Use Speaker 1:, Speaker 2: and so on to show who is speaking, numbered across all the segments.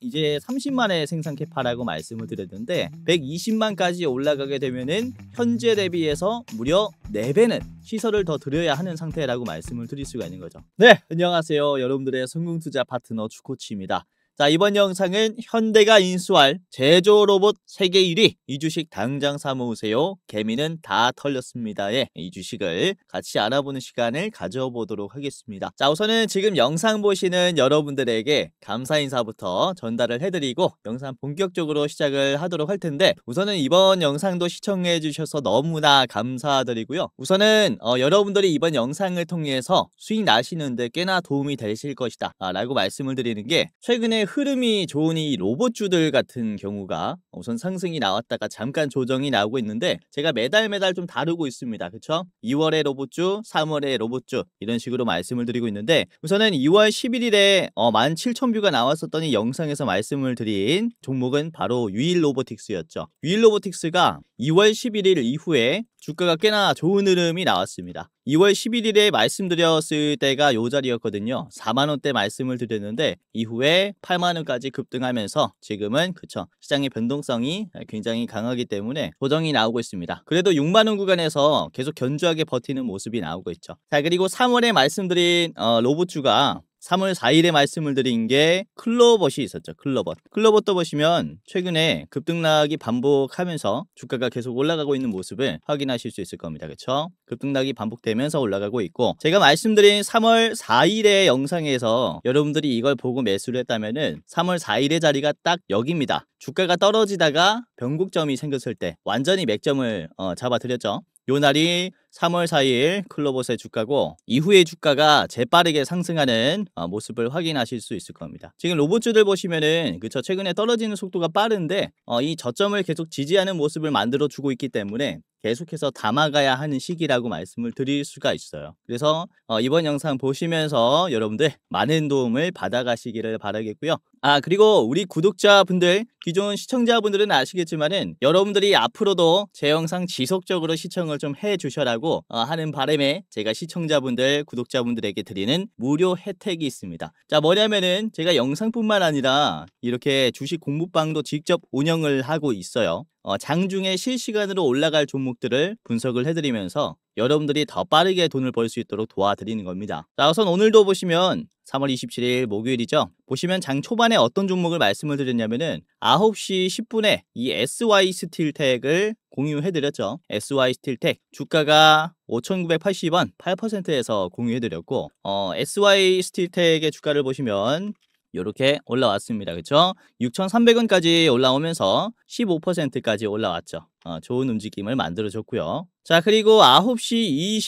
Speaker 1: 이제 30만의 생산 캐파라고 말씀을 드렸는데 120만까지 올라가게 되면은 현재 대비해서 무려 4배는 시설을 더 들여야 하는 상태라고 말씀을 드릴 수가 있는 거죠. 네, 안녕하세요. 여러분들의 성공투자 파트너 주코치입니다. 자, 이번 영상은 현대가 인수할 제조 로봇 세계 1위 이 주식 당장 사모으세요. 개미는 다 털렸습니다의 이 주식을 같이 알아보는 시간을 가져보도록 하겠습니다. 자, 우선은 지금 영상 보시는 여러분들에게 감사 인사부터 전달을 해드리고 영상 본격적으로 시작을 하도록 할 텐데, 우선은 이번 영상도 시청해 주셔서 너무나 감사드리고요. 우선은 여러분들이 이번 영상을 통해서 수익 나시는데 꽤나 도움이 되실 것이다 라고 말씀을 드리는 게, 최근에 흐름이 좋은 이 로봇주들 같은 경우가 우선 상승이 나왔다가 잠깐 조정이 나오고 있는데, 제가 매달 좀 다루고 있습니다. 그쵸? 2월의 로봇주, 3월의 로봇주 이런 식으로 말씀을 드리고 있는데, 우선은 2월 11일에 17,000뷰가 나왔었던 이 영상에서 말씀을 드린 종목은 바로 유일로보틱스였죠. 유일로보틱스가 2월 11일 이후에 주가가 꽤나 좋은 흐름이 나왔습니다. 2월 11일에 말씀드렸을 때가 요 자리였거든요. 4만원대 말씀을 드렸는데 이후에 8만원까지 급등하면서 지금은 시장의 변동성이 굉장히 강하기 때문에 조정이 나오고 있습니다. 그래도 6만원 구간에서 계속 견조하게 버티는 모습이 나오고 있죠. 자, 그리고 3월에 말씀드린 로봇주가 3월 4일에 말씀을 드린 게 클로벗이 있었죠. 클로벗도 보시면 최근에 급등락이 반복하면서 주가가 계속 올라가고 있는 모습을 확인하실 수 있을 겁니다. 그렇죠? 급등락이 반복되면서 올라가고 있고, 제가 말씀드린 3월 4일의 영상에서 여러분들이 이걸 보고 매수를 했다면은 3월 4일의 자리가 딱 여기입니다. 주가가 떨어지다가 변곡점이 생겼을 때 완전히 맥점을 잡아드렸죠. 요 날이 3월 4일 클로봇의 주가고, 이후에 주가가 재빠르게 상승하는 모습을 확인하실 수 있을 겁니다. 지금 로봇주들 보시면은 최근에 떨어지는 속도가 빠른데 이 저점을 계속 지지하는 모습을 만들어 주고 있기 때문에 계속해서 담아가야 하는 시기라고 말씀을 드릴 수가 있어요. 그래서 이번 영상 보시면서 여러분들 많은 도움을 받아가시기를 바라겠고요. 그리고 우리 구독자분들, 기존 시청자분들은 아시겠지만은 여러분들이 앞으로도 제 영상 지속적으로 시청을 좀 해주셔라고 하는 바람에 제가 시청자분들, 구독자분들에게 드리는 무료 혜택이 있습니다. 자, 뭐냐면은 제가 영상뿐만 아니라 이렇게 주식 공부방도 직접 운영을 하고 있어요. 장중에 실시간으로 올라갈 종목들을 분석을 해드리면서 여러분들이 더 빠르게 돈을 벌 수 있도록 도와드리는 겁니다. 자, 우선 오늘도 보시면 3월 27일 목요일이죠. 보시면 장 초반에 어떤 종목을 말씀을 드렸냐면은 9시 10분에 이 SY 스틸텍을 공유해드렸죠. SY 스틸텍 주가가 5,980원 8%에서 공유해드렸고, SY 스틸텍의 주가를 보시면 이렇게 올라왔습니다. 그쵸? 6,300원까지 올라오면서 15%까지 올라왔죠. 좋은 움직임을 만들어줬고요. 자, 그리고 9시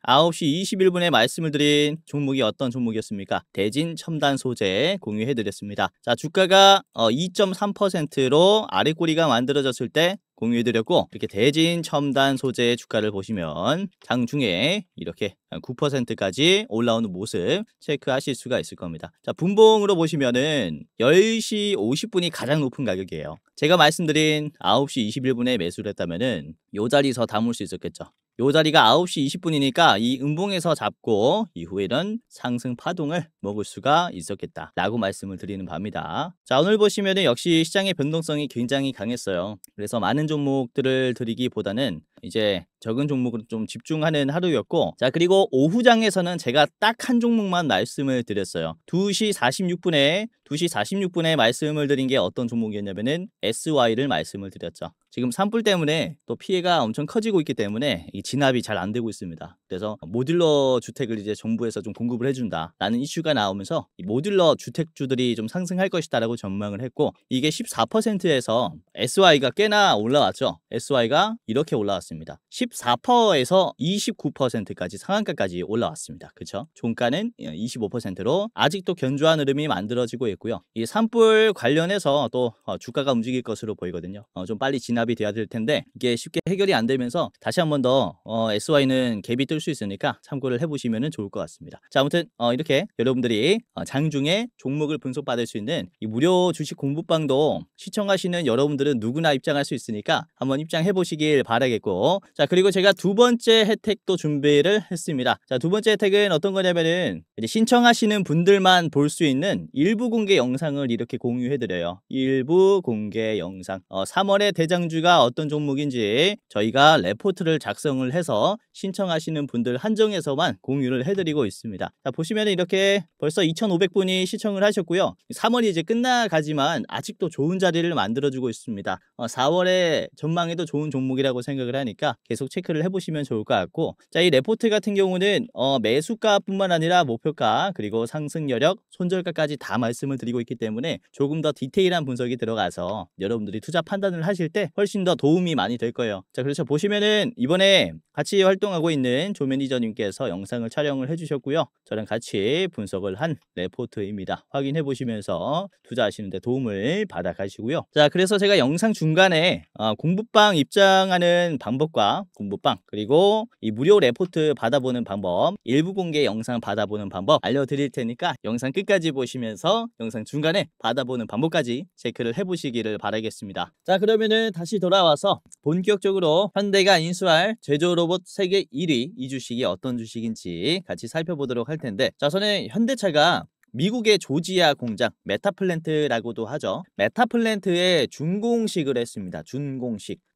Speaker 1: 21분에 말씀을 드린 종목이 어떤 종목이었습니까? 대진 첨단 소재 공유해드렸습니다. 자, 주가가 2.3%로 아래 꼬리가 만들어졌을 때 공유해드렸고, 이렇게 대진 첨단 소재의 주가를 보시면 장중에 이렇게 9%까지 올라오는 모습 체크하실 수가 있을 겁니다. 자, 분봉으로 보시면은 10시 50분이 가장 높은 가격이에요. 제가 말씀드린 9시 21분에 매수를 했다면은 요 자리에서 담을 수 있었겠죠. 요 자리가 9시 20분이니까 이 음봉에서 잡고 이후에는 상승 파동을 먹을 수가 있었겠다 라고 말씀을 드리는 바입니다. 자, 오늘 보시면은 역시 시장의 변동성이 굉장히 강했어요. 그래서 많은 종목들을 드리기보다는 이제 적은 종목으로 좀 집중하는 하루였고, 자, 그리고 오후장에서는 제가 딱 한 종목만 말씀을 드렸어요. 2시 46분에 말씀을 드린 게 어떤 종목이었냐면은 SY를 말씀을 드렸죠. 지금 산불 때문에 또 피해가 엄청 커지고 있기 때문에 이 진압이 잘 안 되고 있습니다. 그래서 모듈러 주택을 이제 정부에서 좀 공급을 해준다 라는 이슈가 나오면서 이 모듈러 주택주들이 좀 상승할 것이다 라고 전망을 했고, 이게 14%에서 SY가 꽤나 올라왔죠. SY가 이렇게 올라왔습니다. 14%에서 29%까지 상한가까지 올라왔습니다. 그쵸? 종가는 25%로 아직도 견조한 흐름이 만들어지고 있고요. 이 산불 관련해서 또 주가가 움직일 것으로 보이거든요. 좀 빨리 진압이 돼야 될 텐데 이게 쉽게 해결이 안 되면서 다시 한 번 더 SY는 갭이 뜰 수 있으니까 참고를 해보시면 좋을 것 같습니다. 자, 아무튼 이렇게 여러분들이 장중에 종목을 분석받을 수 있는 이 무료 주식 공부방도 시청하시는 여러분들은 누구나 입장할 수 있으니까 한번 입장해 보시길 바라겠고, 자, 그리고 제가 두 번째 혜택도 준비를 했습니다. 자, 두 번째 혜택은 어떤 거냐면은 이제 신청하시는 분들만 볼 수 있는 일부 공개 영상을 이렇게 공유해 드려요. 일부 공개 영상. 3월의 대장주가 어떤 종목인지 저희가 레포트를 작성을 해서 신청하시는 분들 한정해서만 공유를 해드리고 있습니다. 자, 보시면 이렇게 벌써 2,500분이 시청을 하셨고요. 3월이 이제 끝나가지만 아직도 좋은 자리를 만들어주고 있습니다. 4월의 전망에도 좋은 종목이라고 생각을 하니까 계속 체크를 해보시면 좋을 것 같고, 자, 이 레포트 같은 경우는 매수가뿐만 아니라 목표가 그리고 상승 여력, 손절가까지 다 말씀을 드리고 있기 때문에 조금 더 디테일한 분석이 들어가서 여러분들이 투자 판단을 하실 때 훨씬 더 도움이 많이 될 거예요. 자, 그래서 보시면은 이번에 같이 활동하고 있는 조 매니저님께서 영상을 촬영을 해주셨고요. 저랑 같이 분석을 한 레포트입니다. 확인해 보시면서 투자하시는 데 도움을 받아 가시고요. 자, 그래서 제가 영상 중간에 공부방 입장하는 방법과 공부방, 그리고 이 무료 레포트 받아보는 방법, 일부 공개 영상 받아보는 방법 알려드릴 테니까 영상 끝까지 보시면서 영상 중간에 받아보는 방법까지 체크를 해보시기를 바라겠습니다. 자, 그러면은 다시 돌아와서 본격적으로 현대가 인수할 제조 로봇 세계 1위 이 주식이 어떤 주식인지 같이 살펴보도록 할 텐데, 자, 저는 현대차가 미국의 조지아 공장 메타플랜트라고도 하죠. 메타플랜트에 준공식을 했습니다.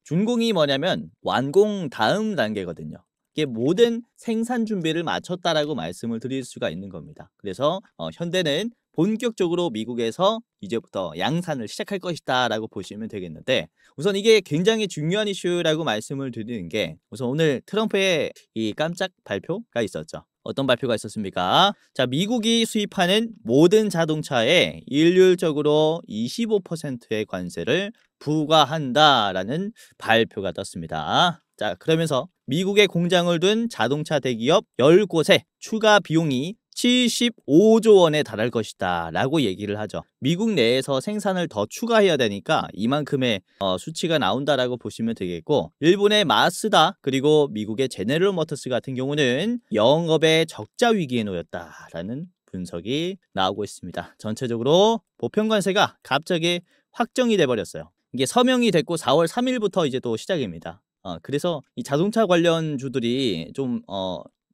Speaker 1: 준공이 뭐냐면 완공 다음 단계거든요. 이게 모든 생산 준비를 마쳤다라고 말씀을 드릴 수가 있는 겁니다. 그래서 현대는 본격적으로 미국에서 이제부터 양산을 시작할 것이다 라고 보시면 되겠는데, 우선 이게 굉장히 중요한 이슈라고 말씀을 드리는 게, 우선 오늘 트럼프의 이 깜짝 발표가 있었죠. 어떤 발표가 있었습니까? 자, 미국이 수입하는 모든 자동차에 일률적으로 25%의 관세를 부과한다라는 발표가 떴습니다. 자, 그러면서 미국에 공장을 둔 자동차 대기업 10곳에 추가 비용이 75조 원에 달할 것이다 라고 얘기를 하죠. 미국 내에서 생산을 더 추가해야 되니까 이만큼의 수치가 나온다라고 보시면 되겠고, 일본의 마쓰다 그리고 미국의 제네럴 모터스 같은 경우는 영업의 적자 위기에 놓였다라는 분석이 나오고 있습니다. 전체적으로 보편 관세가 갑자기 확정이 돼 버렸어요. 이게 서명이 됐고 4월 3일부터 이제 또 시작입니다. 그래서 이 자동차 관련 주들이 좀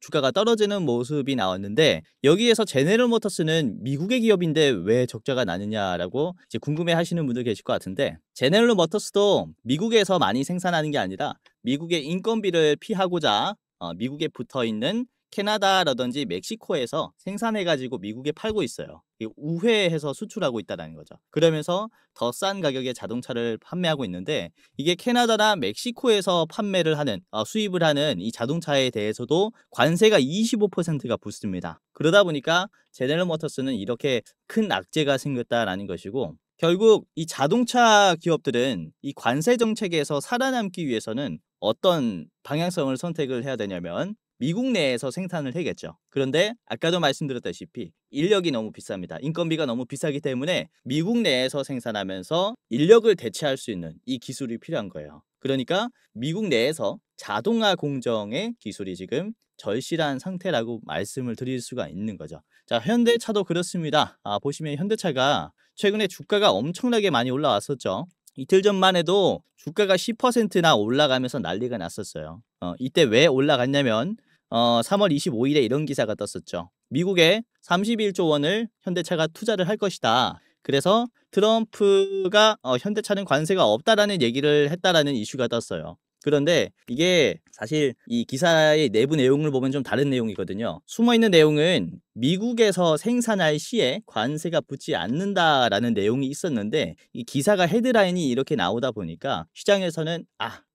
Speaker 1: 주가가 떨어지는 모습이 나왔는데, 여기에서 제네럴 모터스는 미국의 기업인데 왜 적자가 나느냐라고 이제 궁금해 하시는 분들 계실 것 같은데, 제네럴 모터스도 미국에서 많이 생산하는 게 아니라 미국의 인건비를 피하고자 미국에 붙어 있는 캐나다라든지 멕시코에서 생산해가지고 미국에 팔고 있어요. 우회해서 수출하고 있다는 거죠. 그러면서 더 싼 가격의 자동차를 판매하고 있는데, 이게 캐나다나 멕시코에서 판매를 하는 수입을 하는 이 자동차에 대해서도 관세가 25%가 붙습니다. 그러다 보니까 제네럴 모터스는 이렇게 큰 악재가 생겼다라는 것이고, 결국 이 자동차 기업들은 이 관세 정책에서 살아남기 위해서는 어떤 방향성을 선택을 해야 되냐면 미국 내에서 생산을 해야겠죠. 그런데 아까도 말씀드렸다시피 인력이 너무 비쌉니다. 인건비가 너무 비싸기 때문에 미국 내에서 생산하면서 인력을 대체할 수 있는 이 기술이 필요한 거예요. 그러니까 미국 내에서 자동화 공정의 기술이 지금 절실한 상태라고 말씀을 드릴 수가 있는 거죠. 자, 현대차도 그렇습니다. 보시면 현대차가 최근에 주가가 엄청나게 많이 올라왔었죠. 이틀 전만 해도 주가가 10%나 올라가면서 난리가 났었어요. 이때 왜 올라갔냐면 3월 25일에 이런 기사가 떴었죠. 미국에 31조 원을 현대차가 투자를 할 것이다. 그래서 트럼프가 현대차는 관세가 없다라는 얘기를 했다라는 이슈가 떴어요. 그런데 이게 사실 이 기사의 내부 내용을 보면 좀 다른 내용이거든요. 숨어있는 내용은 미국에서 생산할 시에 관세가 붙지 않는다라는 내용이 있었는데, 이 기사가 헤드라인이 이렇게 나오다 보니까 시장에서는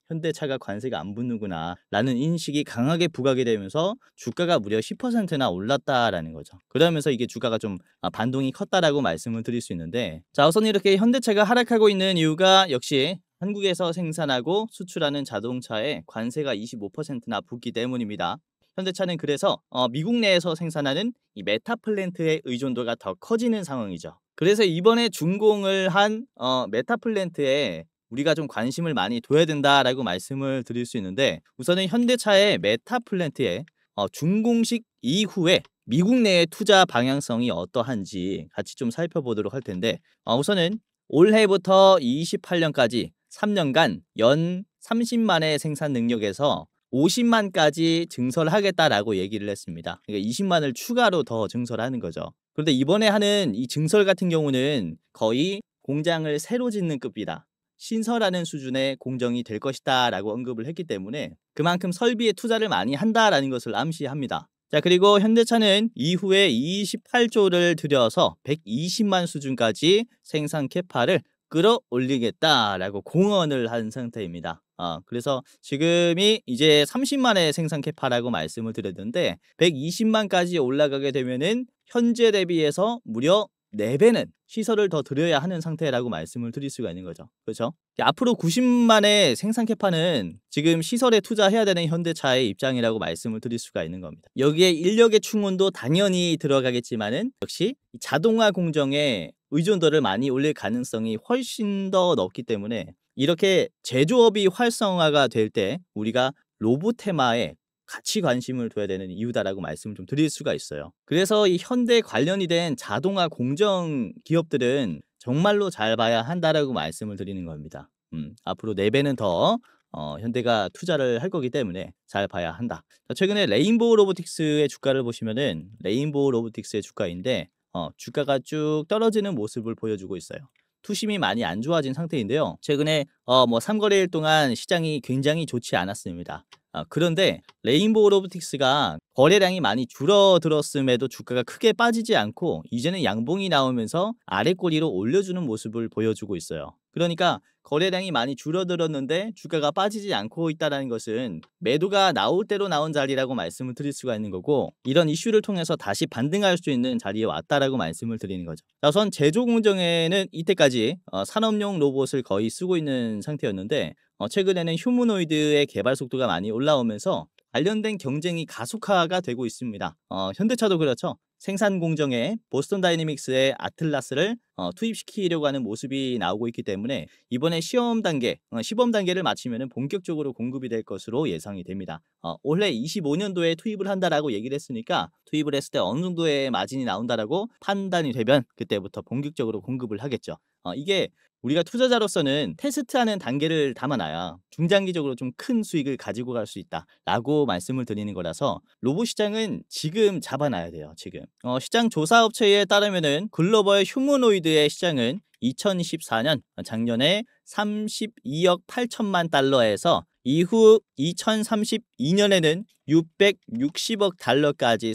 Speaker 1: 현대차가 관세가 안 붙는구나 라는 인식이 강하게 부각이 되면서 주가가 무려 10%나 올랐다라는 거죠. 그러면서 이게 주가가 좀 반동이 컸다라고 말씀을 드릴 수 있는데, 자, 우선 이렇게 현대차가 하락하고 있는 이유가 역시 한국에서 생산하고 수출하는 자동차에 관세가 25%나 붙기 때문입니다. 현대차는 그래서 미국 내에서 생산하는 이 메타플랜트의 의존도가 더 커지는 상황이죠. 그래서 이번에 준공을 한 메타플랜트에 우리가 좀 관심을 많이 둬야 된다라고 말씀을 드릴 수 있는데, 우선은 현대차의 메타플랜트에 준공식 이후에 미국 내의 투자 방향성이 어떠한지 같이 좀 살펴보도록 할 텐데 우선은 올해부터 28년까지 3년간 연 30만의 생산 능력에서 50만까지 증설을 하겠다라고 얘기를 했습니다. 그러니까 20만을 추가로 더 증설하는 거죠. 그런데 이번에 하는 이 증설 같은 경우는 거의 공장을 새로 짓는 급이다. 신설하는 수준의 공정이 될 것이다 라고 언급을 했기 때문에 그만큼 설비에 투자를 많이 한다라는 것을 암시합니다. 자, 그리고 현대차는 이후에 28조를 들여서 120만 수준까지 생산 캐파를 끌어올리겠다라고 공언을 한 상태입니다. 그래서 지금이 이제 30만의 생산 캐파라고 말씀을 드렸는데 120만까지 올라가게 되면은 현재 대비해서 무려 4배는 시설을 더 들여야 하는 상태라고 말씀을 드릴 수가 있는 거죠. 그렇죠? 앞으로 90만의 생산 캐파는 지금 시설에 투자해야 되는 현대차의 입장이라고 말씀을 드릴 수가 있는 겁니다. 여기에 인력의 충원도 당연히 들어가겠지만은 역시 자동화 공정의 의존도를 많이 올릴 가능성이 훨씬 더 높기 때문에 이렇게 제조업이 활성화가 될 때 우리가 로봇 테마에 같이 관심을 둬야 되는 이유다라고 말씀을 좀 드릴 수가 있어요. 그래서 이 현대 관련이 된 자동화 공정 기업들은 정말로 잘 봐야 한다라고 말씀을 드리는 겁니다. 앞으로 4배는 더 현대가 투자를 할 거기 때문에 잘 봐야 한다. 최근에 레인보우 로보틱스의 주가를 보시면은 레인보우 로보틱스의 주가인데 주가가 쭉 떨어지는 모습을 보여주고 있어요. 투심이 많이 안 좋아진 상태인데요. 최근에 3거래일 동안 시장이 굉장히 좋지 않았습니다. 그런데 레인보우 로보틱스가 거래량이 많이 줄어들었음에도 주가가 크게 빠지지 않고 이제는 양봉이 나오면서 아래 꼬리로 올려주는 모습을 보여주고 있어요. 그러니까 거래량이 많이 줄어들었는데 주가가 빠지지 않고 있다는 것은 매도가 나올 대로 나온 자리라고 말씀을 드릴 수가 있는 거고 이런 이슈를 통해서 다시 반등할 수 있는 자리에 왔다라고 말씀을 드리는 거죠. 우선 제조 공정에는 이때까지 산업용 로봇을 거의 쓰고 있는 상태였는데 최근에는 휴머노이드의 개발 속도가 많이 올라오면서 관련된 경쟁이 가속화가 되고 있습니다. 현대차도 그렇죠. 생산 공정에 보스턴 다이내믹스의 아틀라스를 투입시키려고 하는 모습이 나오고 있기 때문에 이번에 시범 단계를 마치면 본격적으로 공급이 될 것으로 예상이 됩니다. 올해 25년도에 투입을 한다라고 얘기를 했으니까 투입을 했을 때 어느 정도의 마진이 나온다라고 판단이 되면 그때부터 본격적으로 공급을 하겠죠. 이게 우리가 투자자로서는 테스트하는 단계를 담아놔야 중장기적으로 좀 큰 수익을 가지고 갈 수 있다라고 말씀을 드리는 거라서 로봇 시장은 지금 잡아놔야 돼요. 지금 시장 조사 업체에 따르면은 글로벌 휴머노이드의 시장은 2024년 작년에 32억 8천만 달러에서 이후 2032년에는 660억 달러까지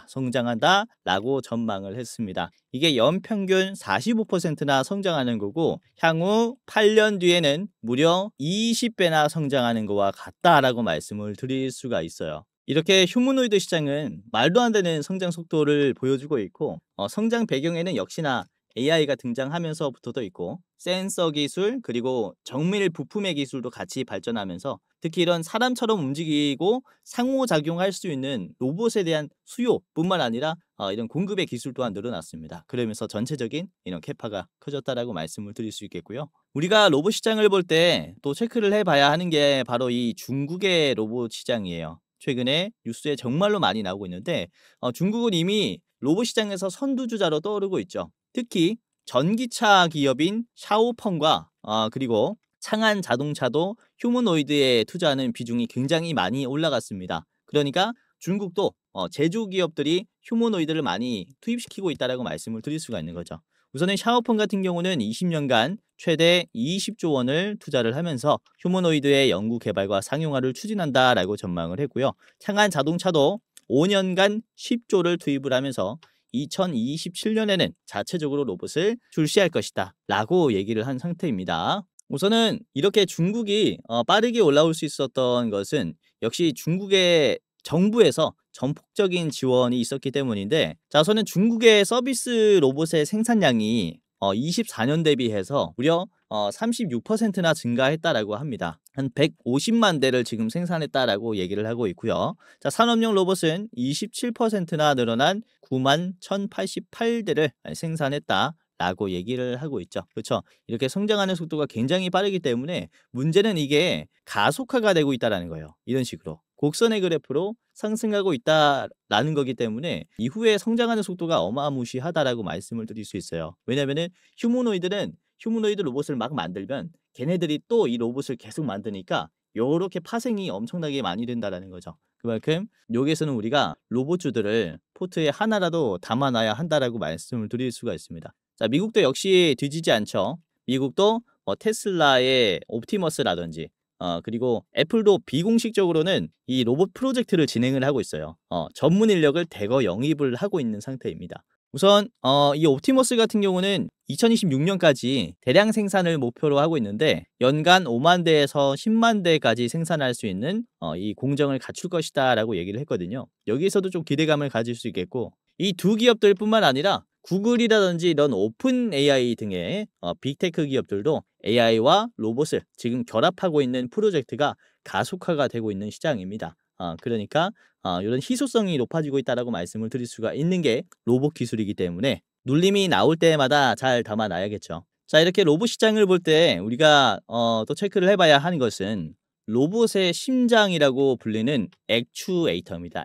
Speaker 1: 성장한다라고 전망을 했습니다. 이게 연평균 45%나 성장하는 거고 향후 8년 뒤에는 무려 20배나 성장하는 거와 같다라고 말씀을 드릴 수가 있어요. 이렇게 휴머노이드 시장은 말도 안 되는 성장 속도를 보여주고 있고 성장 배경에는 역시나 AI가 등장하면서부터도 있고 센서 기술 그리고 정밀 부품의 기술도 같이 발전하면서 특히 이런 사람처럼 움직이고 상호작용할 수 있는 로봇에 대한 수요뿐만 아니라 이런 공급의 기술 또한 늘어났습니다. 그러면서 전체적인 이런 캐파가 커졌다라고 말씀을 드릴 수 있겠고요. 우리가 로봇 시장을 볼 때 또 체크를 해봐야 하는 게 바로 이 중국의 로봇 시장이에요. 최근에 뉴스에 정말로 많이 나오고 있는데 중국은 이미 로봇 시장에서 선두주자로 떠오르고 있죠. 특히 전기차 기업인 샤오펑과 그리고 창안 자동차도 휴머노이드에 투자하는 비중이 굉장히 많이 올라갔습니다. 그러니까 중국도 제조 기업들이 휴머노이드를 많이 투입시키고 있다라고 말씀을 드릴 수가 있는 거죠. 우선은 샤오펑 같은 경우는 20년간 최대 20조 원을 투자를 하면서 휴머노이드의 연구 개발과 상용화를 추진한다라고 전망을 했고요. 창안 자동차도 5년간 10조를 투입을 하면서 2027년에는 자체적으로 로봇을 출시할 것이다 라고 얘기를 한 상태입니다. 우선은 이렇게 중국이 빠르게 올라올 수 있었던 것은 역시 중국의 정부에서 전폭적인 지원이 있었기 때문인데 우선은 중국의 서비스 로봇의 생산량이 24년 대비해서 무려 36%나 증가했다라고 합니다. 한 150만 대를 지금 생산했다라고 얘기를 하고 있고요. 자, 산업용 로봇은 27%나 늘어난 9만 1,088대를 생산했다라고 얘기를 하고 있죠. 그렇죠? 이렇게 성장하는 속도가 굉장히 빠르기 때문에 문제는 이게 가속화가 되고 있다는 거예요. 이런 식으로. 곡선의 그래프로 상승하고 있다라는 거기 때문에 이후에 성장하는 속도가 어마무시하다라고 말씀을 드릴 수 있어요. 왜냐면은 휴머노이드 로봇을 막 만들면 걔네들이 또 이 로봇을 계속 만드니까 요렇게 파생이 엄청나게 많이 된다라는 거죠. 그만큼 여기에서는 우리가 로봇주들을 포트에 하나라도 담아놔야 한다라고 말씀을 드릴 수가 있습니다. 자, 미국도 역시 뒤지지 않죠. 미국도 테슬라의 옵티머스라든지 그리고 애플도 비공식적으로는 이 로봇 프로젝트를 진행을 하고 있어요. 전문 인력을 대거 영입을 하고 있는 상태입니다. 우선 이 옵티머스 같은 경우는 2026년까지 대량 생산을 목표로 하고 있는데 연간 5만 대에서 10만 대까지 생산할 수 있는 이 공정을 갖출 것이다 라고 얘기를 했거든요. 여기에서도 좀 기대감을 가질 수 있겠고, 이 두 기업들 뿐만 아니라 구글이라든지 이런 오픈 AI 등의 빅테크 기업들도 AI와 로봇을 지금 결합하고 있는 프로젝트가 가속화가 되고 있는 시장입니다. 그러니까 이런 희소성이 높아지고 있다라고 말씀을 드릴 수가 있는 게 로봇 기술이기 때문에 눌림이 나올 때마다 잘 담아놔야겠죠. 자, 이렇게 로봇 시장을 볼 때 우리가 또 체크를 해봐야 하는 것은 로봇의 심장이라고 불리는 액추에이터입니다.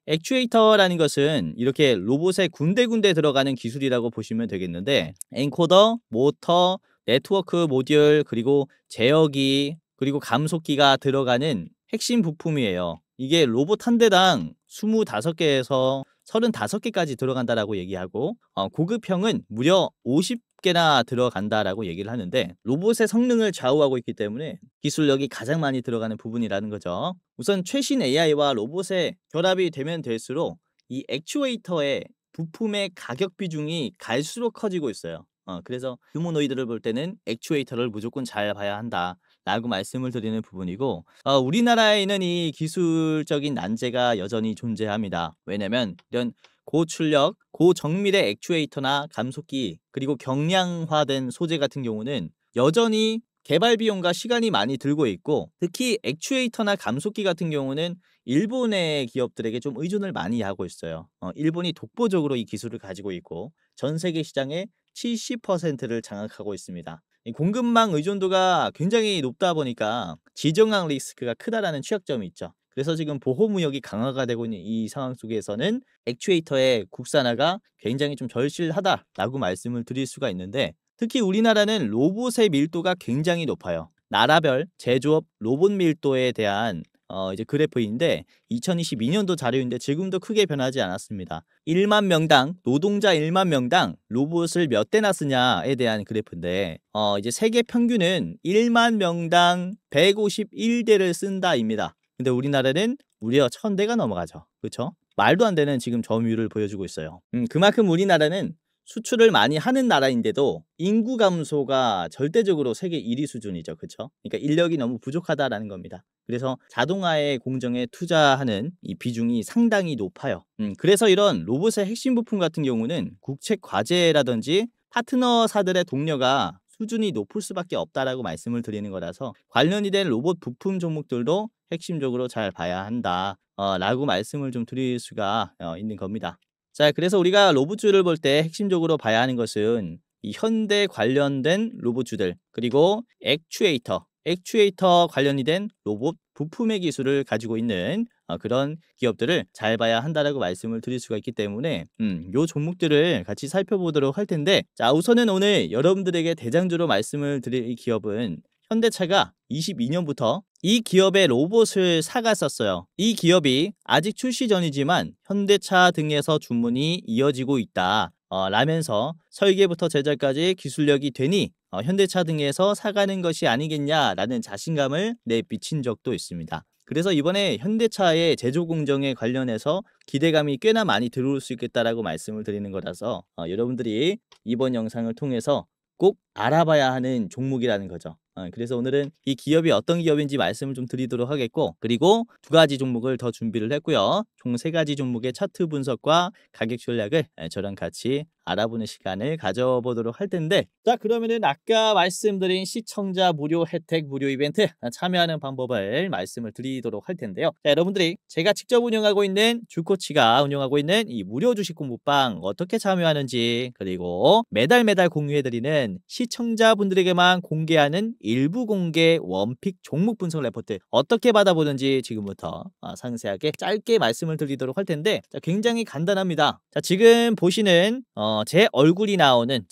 Speaker 1: 액추에이터라는 것은 이렇게 로봇에 군데군데 들어가는 기술이라고 보시면 되겠는데, 엔코더, 모터, 네트워크 모듈, 그리고 제어기, 그리고 감속기가 들어가는 핵심 부품이에요. 이게 로봇 한 대당 25개에서 35개까지 들어간다라고 얘기하고, 고급형은 무려 50개나 들어간다라고 얘기를 하는데, 로봇의 성능을 좌우하고 있기 때문에 기술력이 가장 많이 들어가는 부분이라는 거죠. 우선 최신 AI와 로봇의 결합이 되면 될수록 이 액추에이터의 부품의 가격 비중이 갈수록 커지고 있어요. 그래서 휴머노이드를 볼 때는 액추에이터를 무조건 잘 봐야 한다 라고 말씀을 드리는 부분이고, 우리나라에는 이 기술적인 난제가 여전히 존재합니다. 왜냐면 이런 고출력, 고정밀의 액추에이터나 감속기, 그리고 경량화된 소재 같은 경우는 여전히 개발 비용과 시간이 많이 들고 있고, 특히 액추에이터나 감속기 같은 경우는 일본의 기업들에게 좀 의존을 많이 하고 있어요. 일본이 독보적으로 이 기술을 가지고 있고 전 세계 시장의 70%를 장악하고 있습니다. 이 공급망 의존도가 굉장히 높다 보니까 지정학 리스크가 크다라는 취약점이 있죠. 그래서 지금 보호무역이 강화가 되고 있는 이 상황 속에서는 액추에이터의 국산화가 굉장히 좀 절실하다라고 말씀을 드릴 수가 있는데, 특히 우리나라는 로봇의 밀도가 굉장히 높아요. 나라별 제조업 로봇 밀도에 대한 이제 그래프인데 2022년도 자료인데 지금도 크게 변하지 않았습니다. 1만 명당 노동자 1만 명당 로봇을 몇 대나 쓰냐에 대한 그래프인데 이제 세계 평균은 1만 명당 151대를 쓴다입니다. 근데 우리나라는 무려 1000대가 넘어가죠. 그렇죠? 말도 안 되는 지금 점유율을 보여주고 있어요. 그만큼 우리나라는 수출을 많이 하는 나라인데도 인구 감소가 절대적으로 세계 1위 수준이죠. 그렇죠? 그러니까 인력이 너무 부족하다라는 겁니다. 그래서 자동화의 공정에 투자하는 이 비중이 상당히 높아요. 그래서 이런 로봇의 핵심 부품 같은 경우는 국책 과제라든지 파트너사들의 동료가 수준이 높을 수밖에 없다라고 말씀을 드리는 거라서 관련이 된 로봇 부품 종목들도 핵심적으로 잘 봐야 한다 라고 말씀을 좀 드릴 수가 있는 겁니다. 자, 그래서 우리가 로봇주를 볼 때 핵심적으로 봐야 하는 것은 이 현대 관련된 로봇주들, 그리고 액추에이터 관련이 된 로봇 부품의 기술을 가지고 있는 그런 기업들을 잘 봐야 한다라고 말씀을 드릴 수가 있기 때문에 요 종목들을 같이 살펴보도록 할 텐데, 자, 우선은 오늘 여러분들에게 대장주로 말씀을 드릴 이 기업은 현대차가 22년부터 이 기업의 로봇을 사갔었어요. 이 기업이 아직 출시 전이지만 현대차 등에서 주문이 이어지고 있다 라면서 설계부터 제작까지 기술력이 되니 현대차 등에서 사가는 것이 아니겠냐라는 자신감을 내비친 적도 있습니다. 그래서 이번에 현대차의 제조 공정에 관련해서 기대감이 꽤나 많이 들어올 수 있겠다라고 말씀을 드리는 거라서 여러분들이 이번 영상을 통해서 꼭 알아봐야 하는 종목이라는 거죠. 그래서 오늘은 이 기업이 어떤 기업인지 말씀을 좀 드리도록 하겠고, 그리고 두 가지 종목을 더 준비를 했고요. 총 세 가지 종목의 차트 분석과 가격 전략을 저랑 같이 알아보는 시간을 가져보도록 할 텐데, 자 그러면은 아까 말씀드린 시청자 무료 혜택 무료 이벤트 참여하는 방법을 말씀을 드리도록 할 텐데요. 자 여러분들이 제가 직접 운영하고 있는 주코치가 운영하고 있는 이 무료 주식 공부방 어떻게 참여하는지, 그리고 매달 공유해드리는 시청자분들에게만 공개하는 일부 공개 원픽 종목 분석 레포트 어떻게 받아보는지 지금부터 상세하게 짧게 말씀을 드리도록 할 텐데, 자, 굉장히 간단합니다. 자 지금 보시는 제 얼굴이 나오는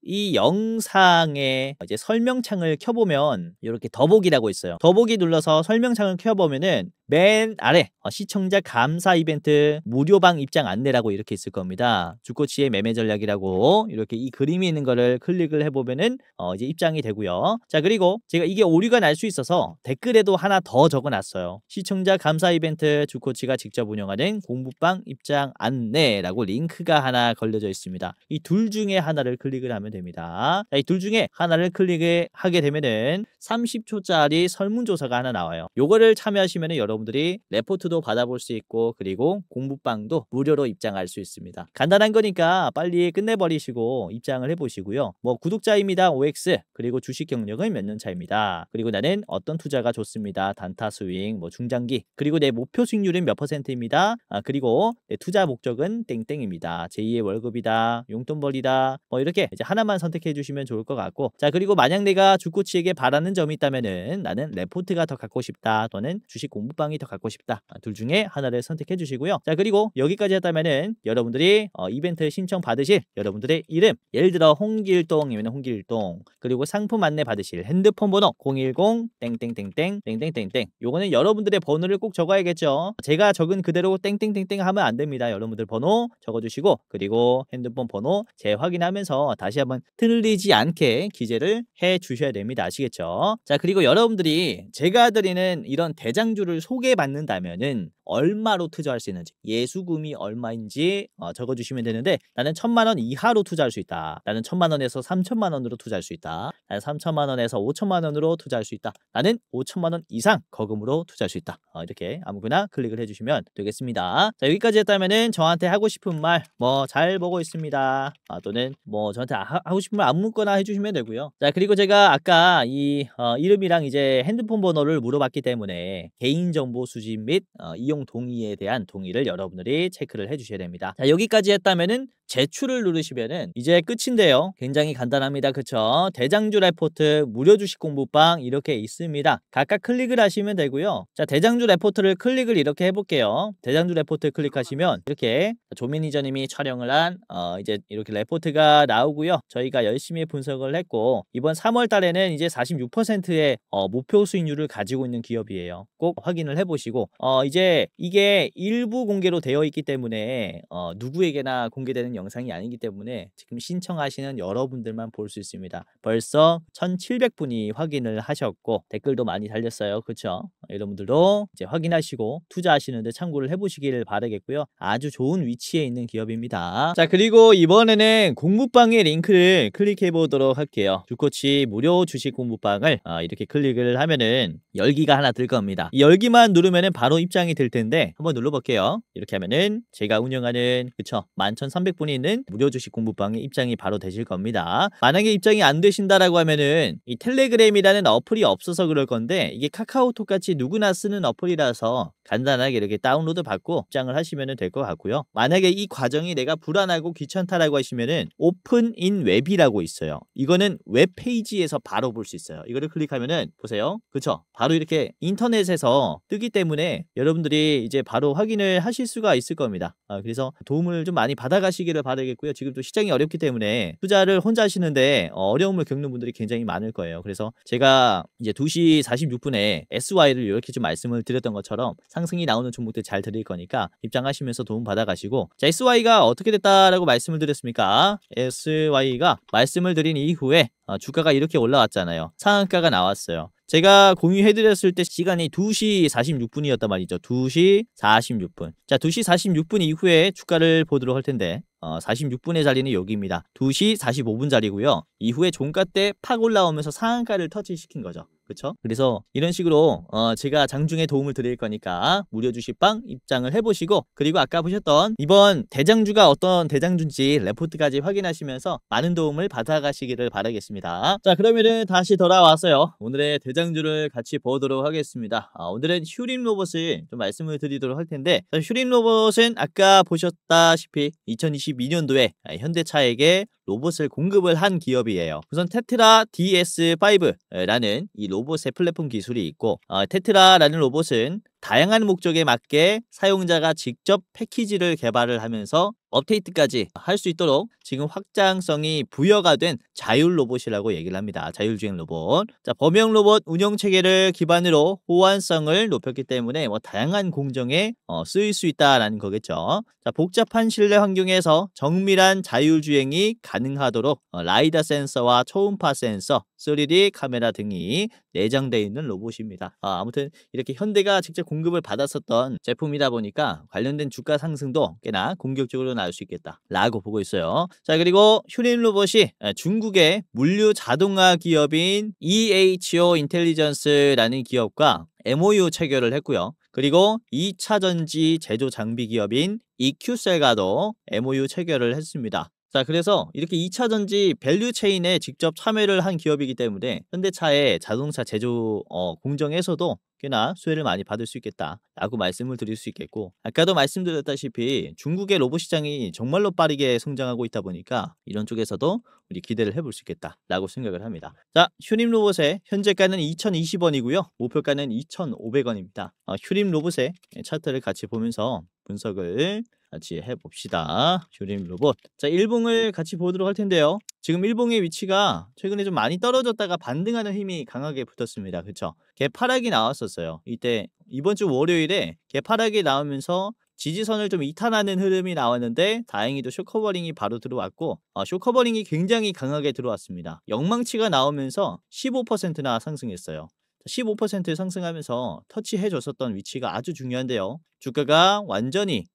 Speaker 1: 이 영상의 이제 설명창을 켜보면 이렇게 더보기라고 있어요. 더보기 눌러서 설명창을 켜보면은 맨 아래 시청자 감사 이벤트 무료방 입장 안내라고 이렇게 있을 겁니다. 주코치의 매매 전략이라고 이렇게 이 그림이 있는 거를 클릭을 해보면은 이제 입장이 되고요. 자 그리고 제가 이게 오류가 날 수 있어서 댓글에도 하나 더 적어놨어요. 시청자 감사 이벤트 주코치가 직접 운영하는 공부방 입장 안내라고 링크가 하나 걸려져 있습니다. 이 둘 중에 하나를 클릭을 하면 됩니다. 이 둘 중에 하나를 클릭하게 되면은 30초짜리 설문조사가 하나 나와요. 요거를 참여하시면은 여러분들이 레포트도 받아볼 수 있고, 그리고 공부방도 무료로 입장할 수 있습니다. 간단한 거니까 빨리 끝내버리시고 입장을 해보시고요. 뭐 구독자입니다. OX, 그리고 주식 경력은 몇 년 차입니다. 그리고 나는 어떤 투자가 좋습니다. 단타 스윙, 뭐 중장기, 그리고 내 목표 수익률은 몇 %입니다. 그리고 내 투자 목적은 땡땡입니다. 제2의 월급이다, 용돈벌이다, 뭐 이렇게 이제 하나만 선택해 주시면 좋을 것 같고, 자 그리고 만약 내가 주코치에게 바라는 점이 있다면은 나는 레포트가 더 갖고 싶다, 또는 주식 공부방이 더 갖고 싶다, 둘 중에 하나를 선택해 주시고요. 자 그리고 여기까지 했다면은 여러분들이 이벤트 신청 받으실 여러분들의 이름, 예를 들어 홍길동이면 홍길동, 그리고 상품 안내 받으실 핸드폰 번호 010 땡땡땡땡 땡땡땡땡, 요거는 여러분들의 번호를 꼭 적어야겠죠. 제가 적은 그대로 땡땡땡땡 하면 안 됩니다. 여러분들 번호 적어주시고, 그리고 핸드폰 번호 재확인하면서 다시 한번 틀리지 않게 기재를 해 주셔야 됩니다. 아시겠죠? 자 그리고 여러분들이 제가 드리는 이런 대장주를 소개받는다면은 얼마로 투자할 수 있는지, 예수금이 얼마인지 적어주시면 되는데, 나는 1000만원 이하로 투자할 수 있다, 나는 1000만원에서 3000만원으로 투자할 수 있다, 나는 3000만원에서 5000만원으로 투자할 수 있다, 나는 5000만원 이상 거금으로 투자할 수 있다, 이렇게 아무거나 클릭을 해주시면 되겠습니다. 자 여기까지 했다면은 저한테 하고 싶은 말, 뭐 잘 보고 있습니다, 또는 뭐 저한테 하고 싶은 말 아무거나 해주시면 되고요. 자 그리고 제가 아까 이 이름이랑 이제 핸드폰 번호를 물어봤기 때문에 개인정보 수집 및 이용 동의에 대한 동의를 여러분들이 체크를 해주셔야 됩니다. 자 여기까지 했다면은 제출을 누르시면은 이제 끝인데요. 굉장히 간단합니다. 그쵸? 대장주 레포트 무료 주식 공부방 이렇게 있습니다. 각각 클릭을 하시면 되고요. 자 대장주 레포트를 클릭을 이렇게 해볼게요. 대장주 레포트 클릭하시면 이렇게 조매니저님이 촬영을 한 이제 이렇게 레포트가 나오고요. 저희가 열심히 분석을 했고, 이번 3월 달에는 이제 46%의 목표 수익률을 가지고 있는 기업이에요. 꼭 확인을 해보시고, 이제 이게 일부 공개로 되어 있기 때문에 누구에게나 공개되는 영상이 아니기 때문에 지금 신청하시는 여러분들만 볼 수 있습니다. 벌써 1700분이 확인을 하셨고 댓글도 많이 달렸어요. 그쵸? 여러분들도 이제 확인하시고 투자하시는데 참고를 해보시길 바라겠고요. 아주 좋은 위치에 있는 기업입니다. 자 그리고 이번에는 공부방의 링크를 클릭해 보도록 할게요. 주코치 무료 주식 공부방을 이렇게 클릭을 하면은 열기가 하나 뜰 겁니다. 이 열기만 누르면은 바로 입장이 될 텐데 한번 눌러볼게요. 이렇게 하면은 제가 운영하는 11,300분이 있는 무료 주식 공부방에 입장이 바로 되실 겁니다. 만약에 입장이 안 되신다라고 하면은 이 텔레그램이라는 어플이 없어서 그럴 건데, 이게 카카오톡 같이 누구나 쓰는 어플이라서 간단하게 이렇게 다운로드 받고 입장을 하시면 될 것 같고요. 만약에 이 과정이 내가 불안하고 귀찮다라고 하시면은 오픈 인 웹이라고 있어요. 이거는 웹페이지에서 바로 볼 수 있어요. 이거를 클릭하면은 보세요. 그쵸? 바로 이렇게 인터넷에서 뜨기 때문에 여러분들이 이제 바로 확인을 하실 수가 있을 겁니다. 그래서 도움을 좀 많이 받아가시기를 바라겠고요. 지금 또 시장이 어렵기 때문에 투자를 혼자 하시는데 어려움을 겪는 분들이 굉장히 많을 거예요. 그래서 제가 이제 2시 46분에 SY를 이렇게 좀 말씀을 드렸던 것처럼 상승이 나오는 종목들 잘 드릴 거니까 입장하시면서 도움 받아가시고, 자 SY가 어떻게 됐다라고 말씀을 드렸습니까? SY가 말씀을 드린 이후에 주가가 이렇게 올라왔잖아요. 상한가가 나왔어요. 제가 공유해드렸을 때 시간이 2시 46분이었단 말이죠. 2시 46분. 자, 2시 46분 이후에 주가를 보도록 할 텐데 46분의 자리는 여기입니다. 2시 45분 자리고요. 이후에 종가 때 팍 올라오면서 상한가를 터치시킨 거죠. 그쵸? 그래서 이런 식으로 제가 장중에 도움을 드릴 거니까 무료 주식방 입장을 해보시고, 그리고 아까 보셨던 이번 대장주가 어떤 대장주인지 레포트까지 확인하시면서 많은 도움을 받아가시기를 바라겠습니다. 자, 그러면은 다시 돌아와서요, 오늘의 대장주를 같이 보도록 하겠습니다. 오늘은 휴림 로봇을 좀 말씀을 드리도록 할 텐데, 휴림 로봇은 아까 보셨다시피 2022년도에 현대차에게 로봇을 공급을 한 기업이에요. 우선 테트라 DS5라는 이 로봇의 플랫폼 기술이 있고, 테트라라는 로봇은 다양한 목적에 맞게 사용자가 직접 패키지를 개발을 하면서 업데이트까지 할 수 있도록 지금 확장성이 부여가 된 자율 로봇이라고 얘기를 합니다. 자율주행 로봇. 자, 범용 로봇 운영 체계를 기반으로 호환성을 높였기 때문에 다양한 공정에 쓰일 수 있다라는 거겠죠. 자, 복잡한 실내 환경에서 정밀한 자율주행이 가능하도록 라이다 센서와 초음파 센서, 3D 카메라 등이 내장되어 있는 로봇입니다. 아무튼 이렇게 현대가 직접 공급을 받았었던 제품이다 보니까 관련된 주가 상승도 꽤나 공격적으로 나올 수 있겠다 라고 보고 있어요. 자, 그리고 휴림 로봇이 중국의 물류 자동화 기업인 EHO 인텔리전스라는 기업과 MOU 체결을 했고요. 그리고 2차 전지 제조 장비 기업인 EQ셀과도 MOU 체결을 했습니다. 자, 그래서 이렇게 2차 전지 밸류 체인에 직접 참여를 한 기업이기 때문에 현대차의 자동차 제조 공정에서도 꽤나 수혜를 많이 받을 수 있겠다라고 말씀을 드릴 수 있겠고, 아까도 말씀드렸다시피 중국의 로봇 시장이 정말로 빠르게 성장하고 있다 보니까 이런 쪽에서도 우리 기대를 해볼 수 있겠다라고 생각을 합니다. 자, 휴림 로봇의 현재가는 2,020원이고요. 목표가는 2,500원입니다. 휴림 로봇의 차트를 같이 보면서 분석을 같이 해봅시다. 휴림 로봇. 자, 일봉을 같이 보도록 할 텐데요. 지금 일봉의 위치가 최근에 좀 많이 떨어졌다가 반등하는 힘이 강하게 붙었습니다. 그쵸? 개파락이 나왔었어요. 이때 이번 주 월요일에 개파락이 나오면서 지지선을 좀 이탈하는 흐름이 나왔는데, 다행히도 쇼커버링이 바로 들어왔고, 쇼커버링이 굉장히 강하게 들어왔습니다. 영망치가 나오면서 15%나 상승했어요. 15% 상승하면서 터치해줬었던 위치가 아주 중요한데요. 주가가 완전히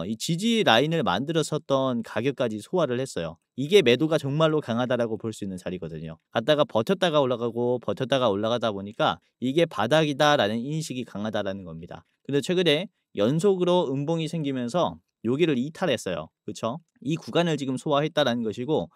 Speaker 1: 이 지지 라인을 만들었었던 가격까지 소화를 했어요. 이게 매도가 정말로 강하다라고 볼 수 있는 자리거든요. 갔다가 버텼다가 올라가고 버텼다가 올라가다 보니까 이게 바닥이다라는 인식이 강하다라는 겁니다. 근데 최근에 연속으로 음봉이 생기면서 여기를 이탈했어요. 그렇죠? 이 구간을 지금 소화했다라는 것이고,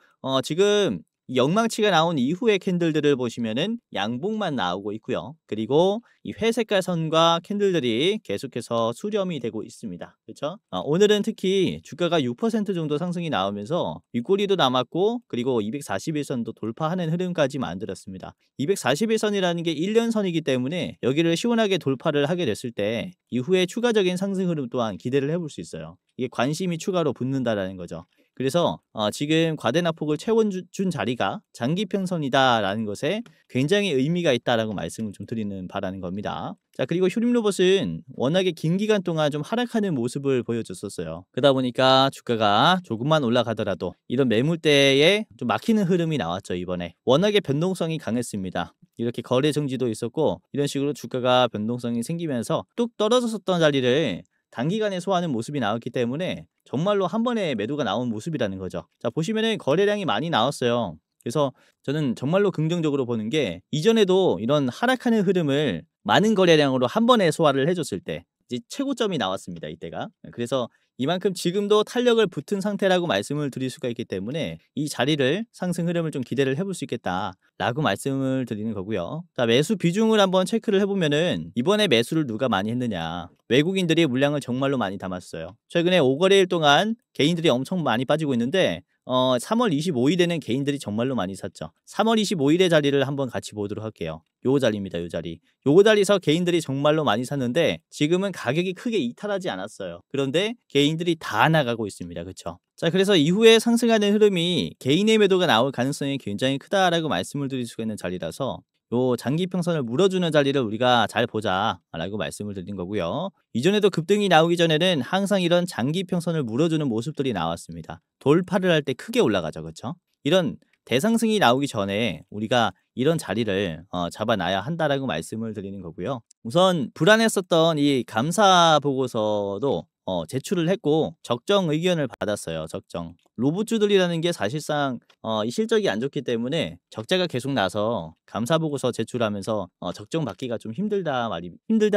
Speaker 1: 지금 영망치가 나온 이후의 캔들들을 보시면은 양봉만 나오고 있고요. 그리고 이 회색깔 선과 캔들들이 계속해서 수렴이 되고 있습니다. 그렇죠? 오늘은 특히 주가가 6% 정도 상승이 나오면서 윗꼬리도 남았고, 그리고 241선도 돌파하는 흐름까지 만들었습니다. 241선이라는 게 1년선이기 때문에 여기를 시원하게 돌파를 하게 됐을 때 이후에 추가적인 상승 흐름 또한 기대를 해볼 수 있어요. 이게 관심이 추가로 붙는다라는 거죠. 그래서 지금 과대납폭을 채워준 자리가 장기평선이다라는 것에 굉장히 의미가 있다라고 말씀을 좀 드리는 바라는 겁니다. 자, 그리고 휴림 로봇은 워낙에 긴 기간 동안 좀 하락하는 모습을 보여줬었어요. 그러다 보니까 주가가 조금만 올라가더라도 이런 매물대에 좀 막히는 흐름이 나왔죠. 이번에 워낙에 변동성이 강했습니다. 이렇게 거래 정지도 있었고, 이런 식으로 주가가 변동성이 생기면서 뚝 떨어졌었던 자리를 단기간에 소화하는 모습이 나왔기 때문에 정말로 한 번에 매도가 나온 모습이라는 거죠. 자, 보시면은 거래량이 많이 나왔어요. 그래서 저는 정말로 긍정적으로 보는 게, 이전에도 이런 하락하는 흐름을 많은 거래량으로 한 번에 소화를 해줬을 때 이제 최고점이 나왔습니다. 이때가. 그래서 이만큼 지금도 탄력을 붙은 상태라고 말씀을 드릴 수가 있기 때문에 이 자리를 상승 흐름을 좀 기대를 해볼 수 있겠다라고 말씀을 드리는 거고요. 자, 매수 비중을 한번 체크를 해보면은 이번에 매수를 누가 많이 했느냐, 외국인들이 물량을 정말로 많이 담았어요. 최근에 5거래일 동안 개인들이 엄청 많이 빠지고 있는데 3월 25일에는 개인들이 정말로 많이 샀죠. 3월 25일의 자리를 한번 같이 보도록 할게요. 요 자리입니다. 요 자리. 요 자리에서 개인들이 정말로 많이 샀는데 지금은 가격이 크게 이탈하지 않았어요. 그런데 개인들이 다 나가고 있습니다. 그렇죠? 자, 그래서 이후에 상승하는 흐름이 개인의 매도가 나올 가능성이 굉장히 크다라고 말씀을 드릴 수가 있는 자리라서 요 장기평선을 물어주는 자리를 우리가 잘 보자라고 말씀을 드린 거고요. 이전에도 급등이 나오기 전에는 항상 이런 장기평선을 물어주는 모습들이 나왔습니다. 돌파를 할 때 크게 올라가죠. 그렇죠? 이런 대상승이 나오기 전에 우리가 이런 자리를 잡아놔야 한다라고 말씀을 드리는 거고요. 우선 불안했었던 이 감사 보고서도 제출을 했고 적정 의견을 받았어요. 적정. 로봇주들이라는 게 사실상 이 실적이 안 좋기 때문에 적자가 계속 나서 감사 보고서 제출하면서 적정 받기가 좀 힘들다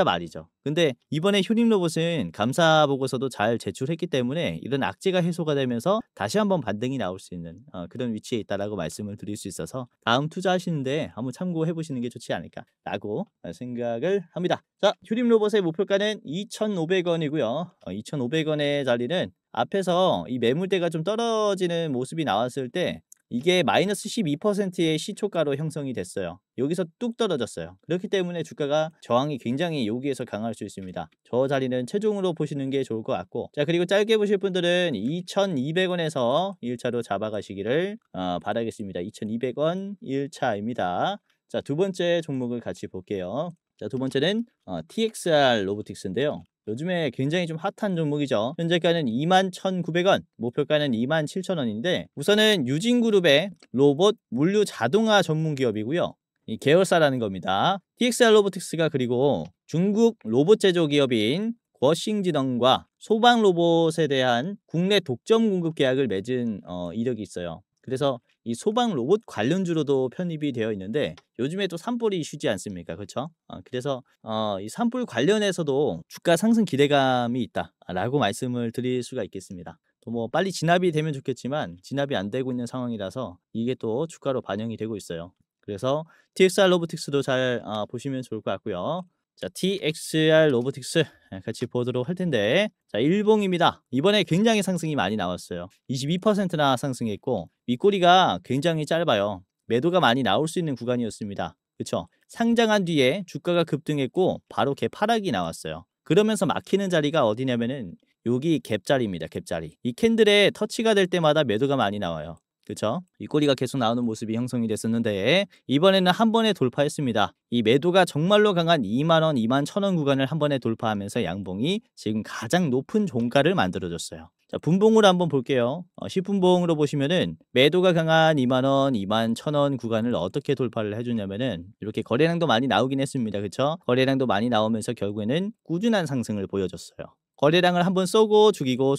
Speaker 1: 말이죠. 근데 이번에 휴림 로봇은 감사 보고서도 잘 제출했기 때문에 이런 악재가 해소가 되면서 다시 한번 반등이 나올 수 있는 그런 위치에 있다라고 말씀을 드릴 수 있어서 다음 투자하시는데 한번 참고해 보시는 게 좋지 않을까라고 생각을 합니다. 자, 휴림 로봇의 목표가는 2,500원이고요. 2,500원의 자리는 앞에서 이 매물대가 좀 떨어지는 모습이 나왔을 때 이게 마이너스 12%의 시초가로 형성이 됐어요. 여기서 뚝 떨어졌어요. 그렇기 때문에 주가가 저항이 굉장히 여기에서 강할 수 있습니다. 저 자리는 최종으로 보시는 게 좋을 것 같고, 자, 그리고 짧게 보실 분들은 2,200원에서 1차로 잡아가시기를 바라겠습니다. 2,200원 1차입니다. 자, 두 번째 종목을 같이 볼게요. 자, 두 번째는 TXR 로보틱스인데요. 요즘에 굉장히 좀 핫한 종목이죠. 현재가는 21,900원, 목표가는 27,000원인데 우선은 유진그룹의 로봇 물류 자동화 전문 기업이고요. 이 계열사라는 겁니다. TXR 로보틱스가 그리고 중국 로봇 제조 기업인 거싱지덩과 소방 로봇에 대한 국내 독점 공급 계약을 맺은 이력이 있어요. 그래서 이 소방 로봇 관련주로도 편입이 되어 있는데 요즘에 또 산불이 이슈지 않습니까? 그렇죠? 그래서 이 산불 관련해서도 주가 상승 기대감이 있다라고 말씀을 드릴 수가 있겠습니다. 또 뭐 빨리 진압이 되면 좋겠지만 진압이 안 되고 있는 상황이라서 이게 또 주가로 반영이 되고 있어요. 그래서 TXR 로보틱스도 잘 보시면 좋을 것 같고요. 자, TXR 로보틱스 같이 보도록 할 텐데, 자, 일봉입니다. 이번에 굉장히 상승이 많이 나왔어요. 22%나 상승했고 윗꼬리가 굉장히 짧아요. 매도가 많이 나올 수 있는 구간이었습니다. 그쵸? 상장한 뒤에 주가가 급등했고 바로 개파락이 나왔어요. 그러면서 막히는 자리가 어디냐면은 여기 갭자리입니다. 갭자리. 이 캔들에 터치가 될 때마다 매도가 많이 나와요. 그쵸? 윗꼬리가 계속 나오는 모습이 형성이 됐었는데 이번에는 한 번에 돌파했습니다. 이 매도가 정말로 강한 2만원, 21,000원 구간을 한 번에 돌파하면서 양봉이 지금 가장 높은 종가를 만들어줬어요. 자, 분봉으로 한번 볼게요. 10분봉으로 보시면은 매도가 강한 2만원, 21,000원 구간을 어떻게 돌파를 해주냐면은 이렇게 거래량도 많이 나오긴 했습니다. 그쵸? 거래량도 많이 나오면서 결국에는 꾸준한 상승을 보여줬어요. 거래량을 한번 쏘고 죽이고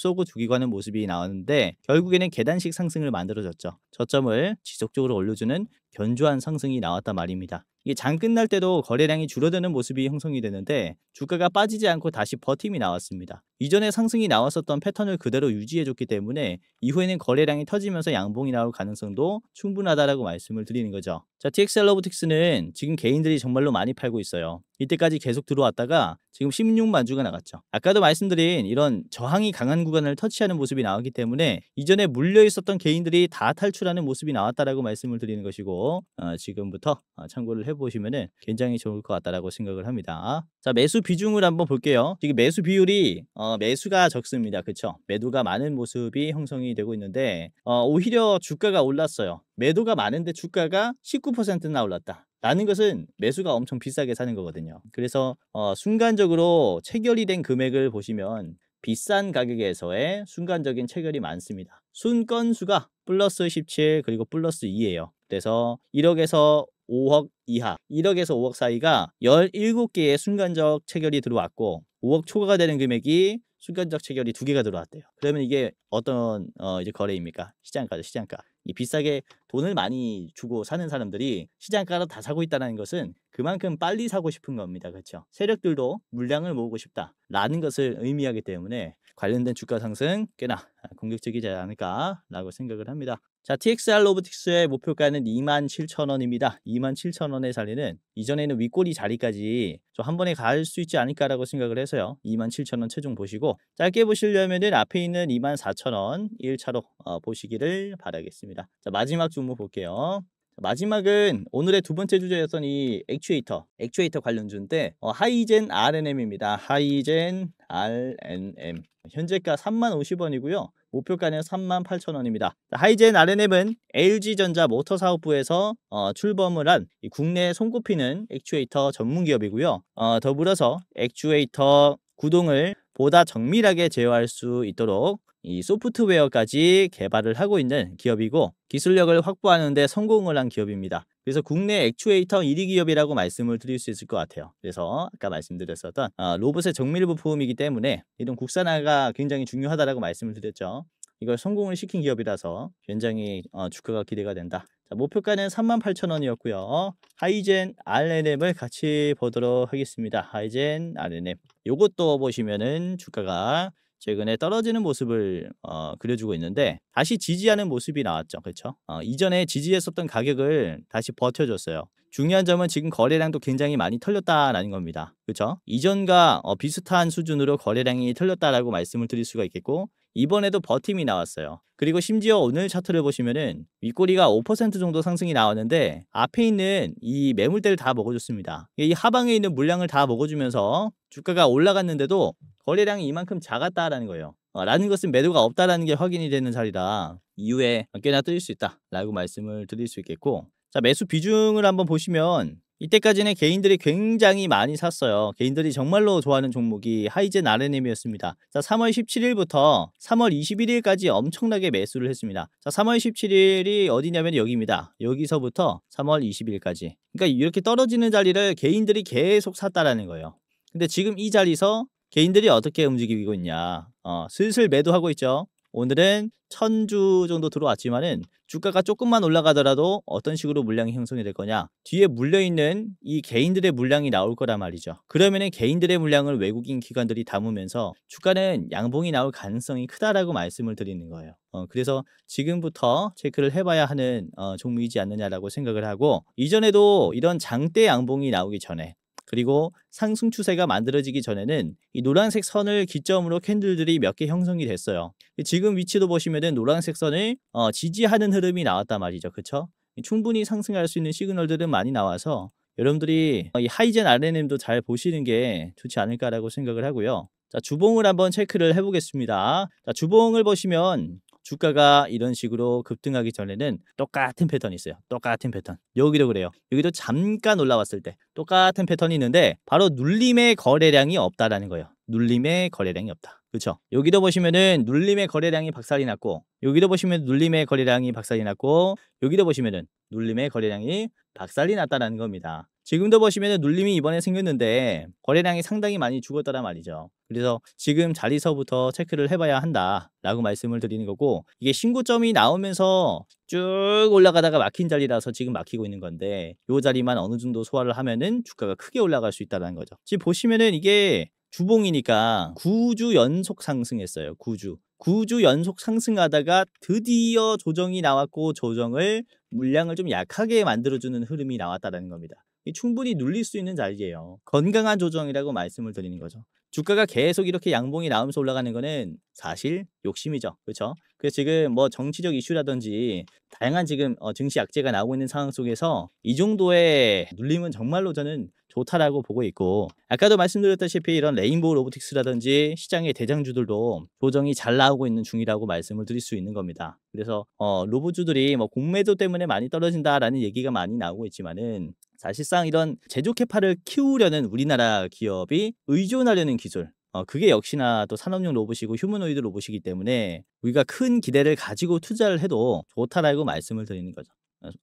Speaker 1: 하는 모습이 나왔는데 결국에는 계단식 상승을 만들어줬죠. 저점을 지속적으로 올려주는 견조한 상승이 나왔단 말입니다. 이게 장 끝날 때도 거래량이 줄어드는 모습이 형성이 되는데 주가가 빠지지 않고 다시 버팀이 나왔습니다. 이전에 상승이 나왔었던 패턴을 그대로 유지해줬기 때문에 이후에는 거래량이 터지면서 양봉이 나올 가능성도 충분하다라고 말씀을 드리는 거죠. 자, TXR 로보틱스는 지금 개인들이 정말로 많이 팔고 있어요. 이때까지 계속 들어왔다가 지금 16만 주가 나갔죠. 아까도 말씀드린 이런 저항이 강한 구간을 터치하는 모습이 나왔기 때문에 이전에 물려 있었던 개인들이 다 탈출하는 모습이 나왔다라고 말씀을 드리는 것이고 지금부터 참고를 해보시면 굉장히 좋을 것 같다라고 생각을 합니다. 자, 매수 비중을 한번 볼게요. 지금 매수 비율이 매수가 적습니다. 그쵸? 매도가 많은 모습이 형성이 되고 있는데 오히려 주가가 올랐어요. 매도가 많은데 주가가 19%나 올랐다. 라는 것은 매수가 엄청 비싸게 사는 거거든요. 그래서 순간적으로 체결이 된 금액을 보시면 비싼 가격에서의 순간적인 체결이 많습니다. 순 건수가 플러스 17 그리고 플러스 2예요. 그래서 1억에서 5억 이하, 1억에서 5억 사이가 17개의 순간적 체결이 들어왔고 5억 초과가 되는 금액이 순간적 체결이 2개가 들어왔대요. 그러면 이게 어떤 이제 거래입니까? 시장가죠, 시장가. 이 비싸게 돈을 많이 주고 사는 사람들이 시장가로 다 사고 있다는 것은 그만큼 빨리 사고 싶은 겁니다. 그렇죠? 세력들도 물량을 모으고 싶다라는 것을 의미하기 때문에 관련된 주가 상승 꽤나 공격적이지 않을까라고 생각을 합니다. 자, TXR 로보틱스의 목표가는 27,000원입니다. 27,000원의 자리는 이전에는 윗꼬리 자리까지 좀 한 번에 갈 수 있지 않을까라고 생각을 해서요. 27,000원 최종 보시고 짧게 보시려면은 앞에 있는 24,000원 1차로 보시기를 바라겠습니다. 자, 마지막 종목 볼게요. 마지막은 오늘의 두 번째 주제였던 이 액추에이터 관련주인데 하이젠 RNM입니다. 하이젠 RNM 현재가 30,050원이고요. 목표가는 38,000원입니다. 하이젠 RNM은 LG전자 모터사업부에서 출범을 한 국내 손꼽히는 액추에이터 전문 기업이고요. 더불어서 액추에이터 구동을 보다 정밀하게 제어할 수 있도록 이 소프트웨어까지 개발을 하고 있는 기업이고 기술력을 확보하는 데 성공을 한 기업입니다. 그래서 국내 액추에이터 1위 기업이라고 말씀을 드릴 수 있을 것 같아요. 그래서 아까 말씀드렸었던 로봇의 정밀 부품이기 때문에 이런 국산화가 굉장히 중요하다라고 말씀을 드렸죠. 이걸 성공을 시킨 기업이라서 굉장히 주가가 기대가 된다. 자, 목표가는 38,000원이었고요. 하이젠 RNM을 같이 보도록 하겠습니다. 하이젠 RNM. 요것도 보시면은 주가가 최근에 떨어지는 모습을 그려주고 있는데 다시 지지하는 모습이 나왔죠. 그렇죠? 이전에 지지했었던 가격을 다시 버텨줬어요. 중요한 점은 지금 거래량도 굉장히 많이 털렸다라는 겁니다. 그렇죠? 이전과 비슷한 수준으로 거래량이 털렸다라고 말씀을 드릴 수가 있겠고 이번에도 버팀이 나왔어요. 그리고 심지어 오늘 차트를 보시면은 윗꼬리가 5% 정도 상승이 나왔는데 앞에 있는 이 매물대를 다 먹어줬습니다. 이 하방에 있는 물량을 다 먹어주면서 주가가 올라갔는데도 거래량이 이만큼 작았다라는 거예요. 라는 것은 매도가 없다라는 게 확인이 되는 자리라 이후에 꽤나 뜰 수 있다라고 말씀을 드릴 수 있겠고 자 매수 비중을 한번 보시면 이때까지는 개인들이 굉장히 많이 샀어요. 개인들이 정말로 좋아하는 종목이 하이젠 RNM이었습니다. 자, 3월 17일부터 3월 21일까지 엄청나게 매수를 했습니다. 자, 3월 17일이 어디냐면 여기입니다. 여기서부터 3월 20일까지. 그러니까 이렇게 떨어지는 자리를 개인들이 계속 샀다라는 거예요. 근데 지금 이 자리에서 개인들이 어떻게 움직이고 있냐. 슬슬 매도하고 있죠. 오늘은 1000주 정도 들어왔지만은 주가가 조금만 올라가더라도 어떤 식으로 물량이 형성이 될 거냐 뒤에 물려있는 이 개인들의 물량이 나올 거란 말이죠. 그러면은 개인들의 물량을 외국인 기관들이 담으면서 주가는 양봉이 나올 가능성이 크다라고 말씀을 드리는 거예요. 그래서 지금부터 체크를 해봐야 하는 종목이지 않느냐라고 생각을 하고 이전에도 이런 장대 양봉이 나오기 전에 그리고 상승 추세가 만들어지기 전에는 이 노란색 선을 기점으로 캔들들이 몇 개 형성이 됐어요. 지금 위치도 보시면은 노란색 선을 지지하는 흐름이 나왔단 말이죠. 그쵸? 충분히 상승할 수 있는 시그널들은 많이 나와서 여러분들이 이 하이젠 RNM도 잘 보시는 게 좋지 않을까라고 생각을 하고요. 자, 주봉을 한번 체크를 해보겠습니다. 자, 주봉을 보시면 주가가 이런 식으로 급등하기 전에는 똑같은 패턴이 있어요. 똑같은 패턴. 여기도 그래요. 여기도 잠깐 올라왔을 때 똑같은 패턴이 있는데 바로 눌림의 거래량이 없다라는 거예요. 눌림의 거래량이 없다. 그렇죠? 여기도 보시면은 눌림의 거래량이 박살이 났고 여기도 보시면 눌림의 거래량이 박살이 났고 여기도 보시면은 눌림의 거래량이 박살이 났다라는 겁니다. 지금도 보시면은 눌림이 이번에 생겼는데 거래량이 상당히 많이 죽었다란 말이죠. 그래서 지금 자리서부터 체크를 해봐야 한다라고 말씀을 드리는 거고 이게 신고점이 나오면서 쭉 올라가다가 막힌 자리라서 지금 막히고 있는 건데 이 자리만 어느 정도 소화를 하면은 주가가 크게 올라갈 수 있다는 거죠. 지금 보시면은 이게 주봉이니까 9주 연속 상승했어요. 9주 연속 상승하다가 드디어 조정이 나왔고 조정을 물량을 좀 약하게 만들어주는 흐름이 나왔다는 겁니다. 충분히 눌릴 수 있는 자리예요. 건강한 조정이라고 말씀을 드리는 거죠. 주가가 계속 이렇게 양봉이 나오면서 올라가는 거는 사실 욕심이죠. 그렇죠? 그래서 지금 뭐 정치적 이슈라든지 다양한 지금 증시 악재가 나오고 있는 상황 속에서 이 정도의 눌림은 정말로 저는 좋다라고 보고 있고 아까도 말씀드렸다시피 이런 레인보우 로보틱스라든지 시장의 대장주들도 조정이 잘 나오고 있는 중이라고 말씀을 드릴 수 있는 겁니다. 그래서 로봇주들이 뭐 공매도 때문에 많이 떨어진다라는 얘기가 많이 나오고 있지만은 사실상 이런 제조 캐파를 키우려는 우리나라 기업이 의존하려는 기술 그게 역시나 또 산업용 로봇이고 휴머노이드 로봇이기 때문에 우리가 큰 기대를 가지고 투자를 해도 좋다라고 말씀을 드리는 거죠.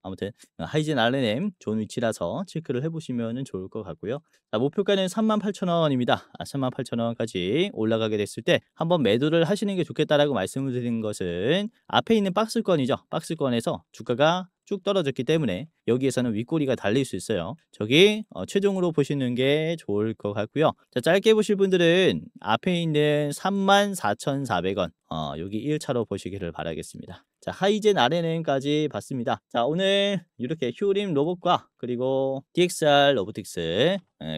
Speaker 1: 아무튼 하이젠 RNM 좋은 위치라서 체크를 해보시면 좋을 것 같고요. 자, 목표가는 38,000원입니다. 38,000원까지 올라가게 됐을 때 한번 매도를 하시는 게 좋겠다라고 말씀을 드리는 것은 앞에 있는 박스권이죠. 박스권에서 주가가 쭉 떨어졌기 때문에 여기에서는 윗꼬리가 달릴 수 있어요. 저기 최종으로 보시는 게 좋을 것 같고요. 자, 짧게 보실 분들은 앞에 있는 34,400원 여기 1차로 보시기를 바라겠습니다. 자, 하이젠 RNM까지 봤습니다. 자, 오늘 이렇게 휴림 로봇과 그리고 DXR 로보틱스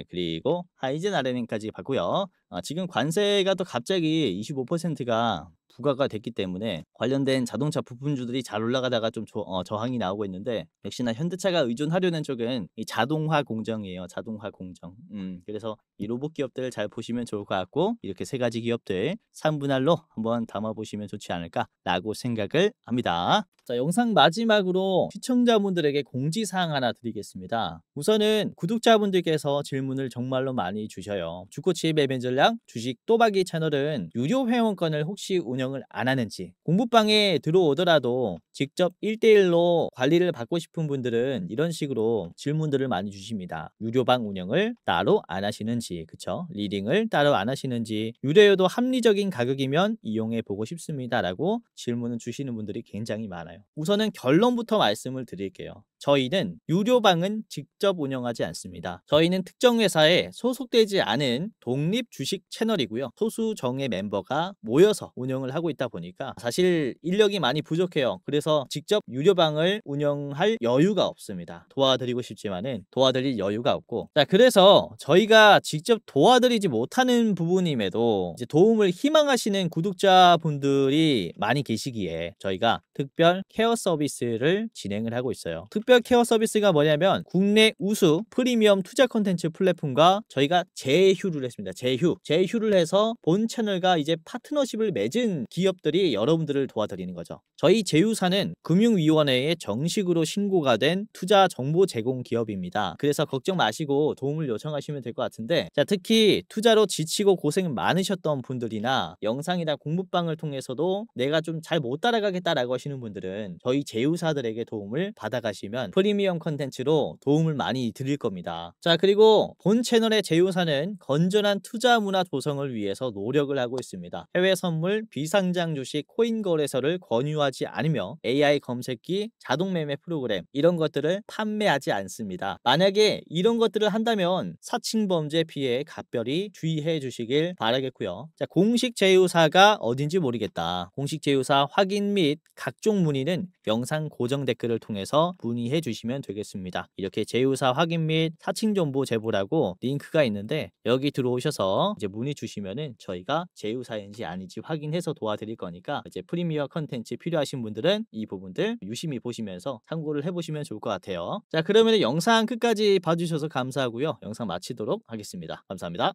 Speaker 1: 그리고 하이젠 RNM까지 봤고요. 지금 관세가 또 갑자기 25%가 부과가 됐기 때문에 관련된 자동차 부품주들이 잘 올라가다가 좀 저항이 나오고 있는데, 역시나 현대차가 의존하려는 쪽은 이 자동화 공정이에요. 자동화 공정. 그래서 이 로봇 기업들을 잘 보시면 좋을 것 같고, 이렇게 세 가지 기업들 3분할로 한번 담아보시면 좋지 않을까라고 생각을 합니다. 자, 영상 마지막으로 시청자분들에게 공지사항 하나 드리겠습니다. 우선은 구독자분들께서 질문을 정말로 많이 주셔요. 주코치 매매 전략 주식 또박이 채널은 유료 회원권을 혹시 운영을 안 하는지, 공부방에 들어오더라도 직접 1대1로 관리를 받고 싶은 분들은 이런 식으로 질문들을 많이 주십니다. 유료방 운영을 따로 안 하시는지, 그쵸? 리딩을 따로 안 하시는지, 유료여도 합리적인 가격이면 이용해 보고 싶습니다 라고 질문을 주시는 분들이 굉장히 많아요. 우선은 결론부터 말씀을 드릴게요. 저희는 유료방은 직접 운영하지 않습니다. 저희는 특정 회사에 소속되지 않은 독립 주식 채널이고요. 소수 정예 멤버가 모여서 운영을 하고 있다 보니까 사실 인력이 많이 부족해요. 그래서 직접 유료방을 운영할 여유가 없습니다. 도와드리고 싶지만은 도와드릴 여유가 없고, 자, 그래서 저희가 직접 도와드리지 못하는 부분임에도 이제 도움을 희망하시는 구독자분들이 많이 계시기에 저희가 특별 케어 서비스를 진행을 하고 있어요. 특별 케어 서비스가 뭐냐면 국내 우수 프리미엄 투자 콘텐츠 플랫폼과 저희가 제휴를 했습니다. 제휴를 해서 본 채널과 이제 파트너십을 맺은 기업들이 여러분들을 도와드리는 거죠. 저희 제휴사는 금융위원회에 정식으로 신고가 된 투자 정보 제공 기업입니다. 그래서 걱정 마시고 도움을 요청하시면 될 것 같은데, 자, 특히 투자로 지치고 고생 많으셨던 분들이나 영상이나 공부방을 통해서도 내가 좀 잘 못 따라가겠다라고 하시는 분들은 저희 제휴사들에게 도움을 받아가시면 프리미엄 컨텐츠로 도움을 많이 드릴 겁니다. 자, 그리고 본 채널의 제휴사는 건전한 투자 문화 조성을 위해서 노력을 하고 있습니다. 해외 선물, 비상장 주식, 코인 거래소를 권유하지 않으며 AI 검색기, 자동 매매 프로그램 이런 것들을 판매하지 않습니다. 만약에 이런 것들을 한다면 사칭 범죄 피해에 각별히 주의해 주시길 바라겠고요. 자, 공식 제휴사가 어딘지 모르겠다. 공식 제휴사 확인 및 각종 문의는 영상 고정 댓글을 통해서 문의해 주시면 되겠습니다. 이렇게 제휴사 확인 및 사칭 정보 제보라고 링크가 있는데, 여기 들어오셔서 이제 문의 주시면은 저희가 제휴사인지 아닌지 확인해서 도와드릴 거니까, 이제 프리미어 컨텐츠 필요하신 분들은 이 부분들 유심히 보시면서 참고를 해보시면 좋을 것 같아요. 자, 그러면 영상 끝까지 봐주셔서 감사하고요. 영상 마치도록 하겠습니다. 감사합니다.